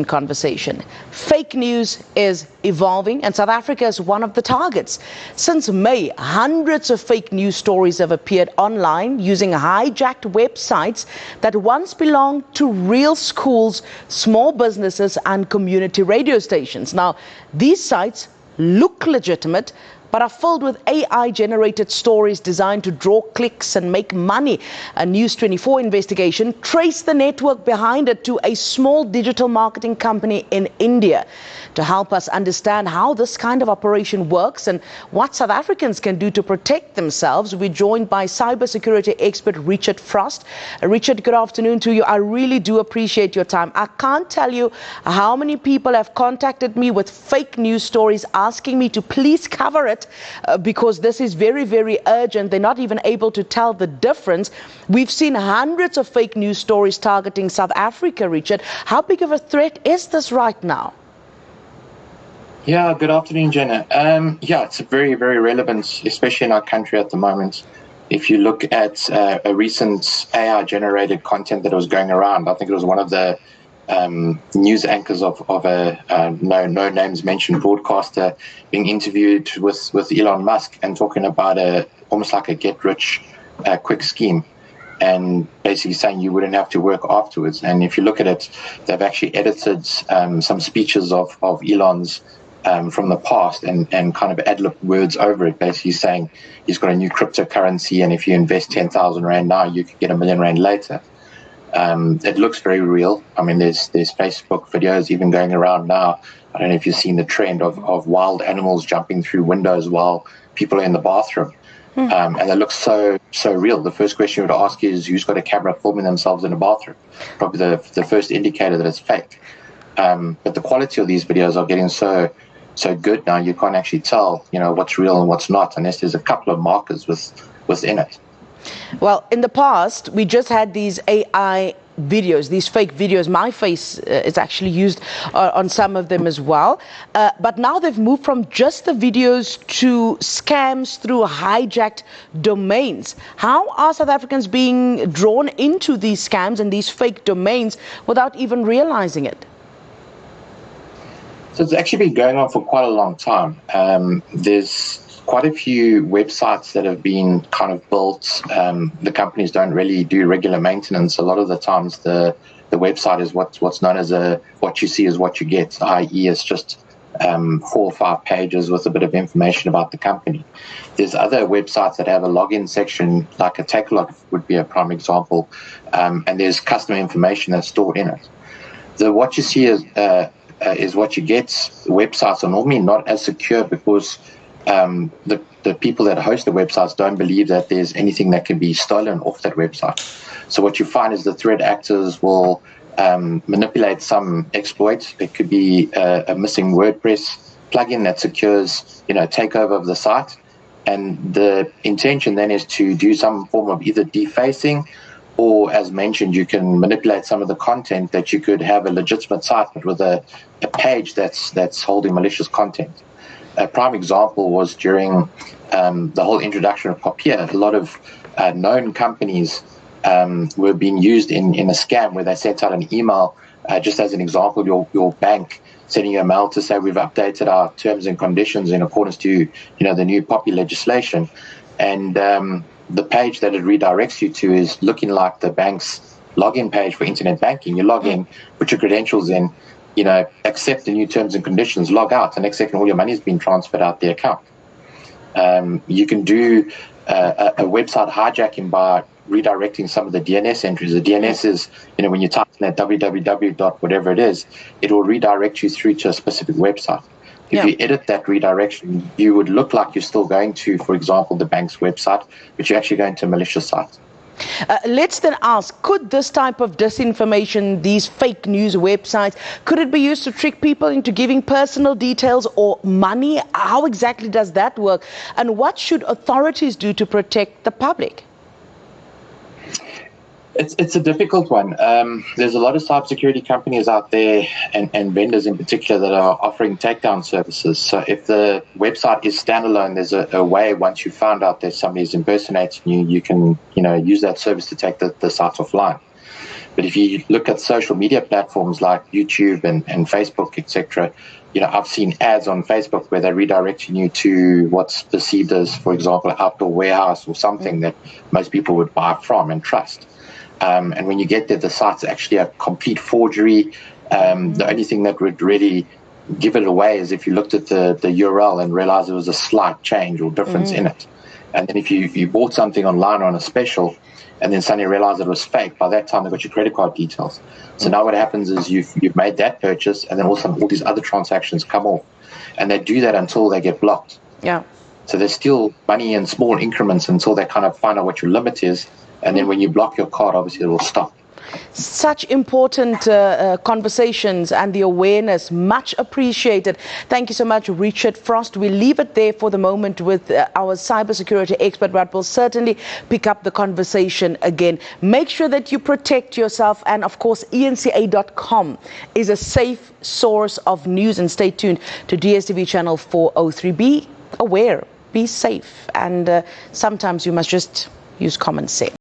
conversation. Fake news is evolving and South Africa is one of the targets. Since May, hundreds of fake news stories have appeared online using hijacked websites that once belonged to real schools, small businesses and community radio stations. Now, these sites look legitimate but are filled with AI-generated stories designed to draw clicks and make money. A News 24 investigation traced the network behind it to a small digital marketing company in India. To help us understand how this kind of operation works and what South Africans can do to protect themselves, we're joined by cybersecurity expert Richard Frost. Richard, good afternoon to you. I really do appreciate your time. I can't tell you how many people have contacted me with fake news stories asking me to please cover it. Because this is very, very urgent. They're not even able to tell the difference. We've seen hundreds of fake news stories targeting South Africa, Richard. How big of a threat is this right now? Yeah, good afternoon, Jenna. Yeah, it's very, very relevant, especially in our country at the moment. If you look at a recent AI-generated content that was going around, I think it was one of the news anchors of a no names mentioned broadcaster being interviewed with Elon Musk and talking about almost like a get rich quick scheme, and basically saying you wouldn't have to work afterwards. And if you look at it, they've actually edited some speeches of Elon's from the past and kind of ad-lib words over it, basically saying he's got a new cryptocurrency, and if you invest 10,000 Rand now, you could get R1 million later. It looks very real. I mean, there's Facebook videos even going around now. I don't know if you've seen the trend of wild animals jumping through windows while people are in the bathroom. And they look so real. The first question you would ask is, who's got a camera filming themselves in the bathroom? Probably the first indicator that it's fake. But the quality of these videos are getting so good now, you can't actually tell, what's real and what's not, unless there's a couple of markers within it. Well, in the past, we just had these AI videos, these fake videos. My face is actually used on some of them as well. But now they've moved from just the videos to scams through hijacked domains. How are South Africans being drawn into these scams and these fake domains without even realizing it? So it's actually been going on for quite a long time. There's quite a few websites that have been kind of built. The companies don't really do regular maintenance. A lot of the times the website is what's known as what you see is what you get, i.e. it's just 4 or 5 pages with a bit of information about the company. There's other websites that have a login section, like a Takealot would be a prime example, and there's customer information that's stored in it. The what you see is what you get. Websites are normally not as secure because the people that host the websites don't believe that there's anything that can be stolen off that website. So what you find is the threat actors will manipulate some exploit. It could be a missing WordPress plugin that secures, takeover of the site. And the intention then is to do some form of either defacing, or as mentioned, you can manipulate some of the content that you could have a legitimate site, but with a page that's holding malicious content. A prime example was during the whole introduction of Papier. A lot of known companies were being used in a scam where they sent out an email, just as an example, your bank sending you a mail to say we've updated our terms and conditions in accordance to the new Papier legislation. And the page that it redirects you to is looking like the bank's login page for internet banking. You log in, put your credentials in, accept the new terms and conditions, log out, the next second all your money has been transferred out the account. You can do a website hijacking by redirecting some of the DNS entries. The DNS is, when you type in that www. Whatever it is, it will redirect you through to a specific website. If you edit that redirection, you would look like you're still going to, for example, the bank's website, but you're actually going to a malicious site. Let's then ask, could this type of disinformation, these fake news websites, could it be used to trick people into giving personal details or money? How exactly does that work? And what should authorities do to protect the public? It's a difficult one. There's a lot of cybersecurity companies out there and vendors in particular that are offering takedown services. So if the website is standalone, there's a way once you found out that somebody's impersonating you, you can use that service to take the site offline. But if you look at social media platforms like YouTube and Facebook, etc., I've seen ads on Facebook where they're redirecting you to what's perceived as, for example, an outdoor warehouse or something that most people would buy from and trust. And when you get there, the site's actually a complete forgery. The only thing that would really give it away is if you looked at the URL and realized there was a slight change or difference in it. And then if you bought something online on a special and then suddenly realized it was fake, by that time they got your credit card details. So now what happens is you've made that purchase and then also all these other transactions come off. And they do that until they get blocked. Yeah. So there's still money in small increments until they kind of find out what your limit is. And then when you block your card, obviously it will stop. Such important conversations and the awareness, much appreciated. Thank you so much, Richard Frost. We'll leave it there for the moment with our cybersecurity expert, but we'll certainly pick up the conversation again. Make sure that you protect yourself, and of course eNCA.com is a safe source of news, and stay tuned to DSTV channel 403. Be aware, be safe, and sometimes you must just use common sense.